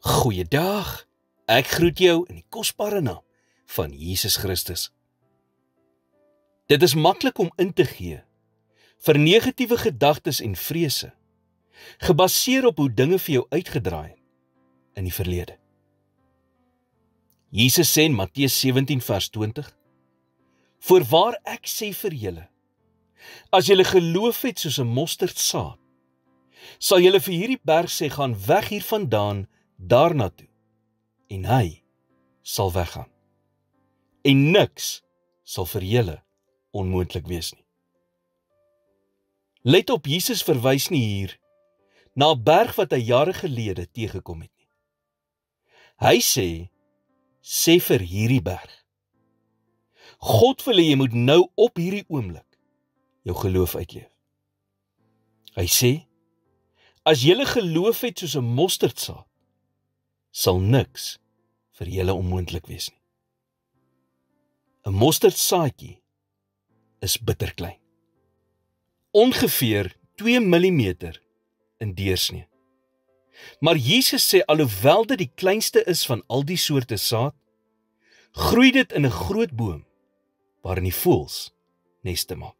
Goeiedag, ek groet jou in die kosbare naam van Jesus Christus. Dit is maklik om in te gee vir negatiewe gedagtes en vrese, gebaseer op hoe dinge vir jou uitgedraai het in die verlede. Jesus sê in Matteus 17 vers 20, "Voorwaar ek sê vir julle, as julle geloof het soos 'n mosterdsaad, sal julle vir hierdie berg sê, gaan weg hiervandaan daarna toe, en hy sal weggaan. En niks sal vir julle onmoontlik wees nie." Let op, Jesus verwys nie hier na 'n berg wat hy jare gelede teëgekom het nie. Hy sê vir hierdie berg. God wil hê jy moet nou op hierdie oomblik jou geloof uitleef. Hy sê, as julle geloof het soos 'n mosterdsaad, sal niks vir julle onmoontlik wees nie. 'n mosterdsaadjie is bitterklein. Ongeveer 2 mm in deursnee. Maar Jesus sê, alhoewel dit die kleinste is van al die soorte saad, groei dit in 'n groot boom, waarin die voëls neste maak.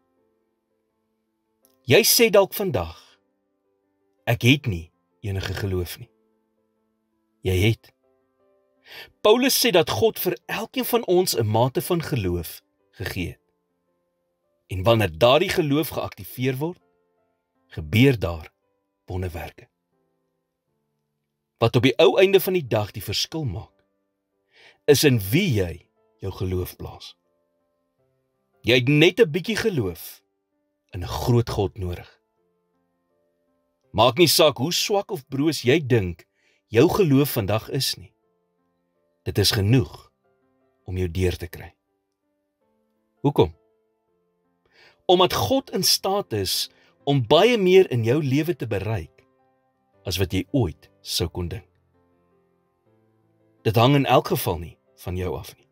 Jy sê dalk vandag, ek het nie enige geloof nie. Jy het. Paulus sê dat God vir elkeen van ons 'n mate van geloof gegee het. En wanneer daardie geloof geaktiveer word, gebeur daar wonderwerke. Wat op die ou einde van die dag die verskil maak, is in wie jy jou geloof plaas. Jy het net 'n bietjie geloof in 'n groot God nodig. Maak nie saak hoe swak of broos jy dink jou geloof vandag is nie. Dit is genoeg om jou deur te kry. Hoekom? Omdat God in staat is om baie meer in jou lewe te bereik as wat jy ooit sou kon dink. Dit hang in elk geval nie van jou af nie.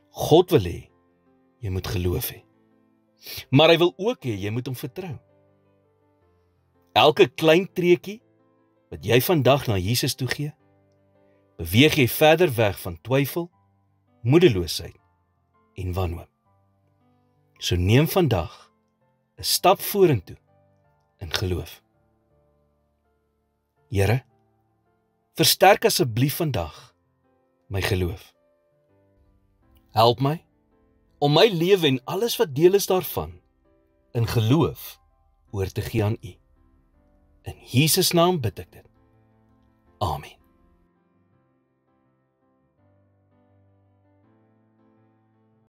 God wil hê jy moet geloof hê. Maar hy wil ook hê jy moet hom vertrou. Elke klein treukie wat jy vandag na Jesus toe gee, beweeg jy verder weg van twyfel, moedeloosheid en wanhoop. So neem vandag 'n stap vorentoe in geloof. Here, versterk asseblief vandag my geloof. Help my om my lewe en alles wat deel is daarvan in geloof oor te gee aan U. In Jesus naam bid ek dit.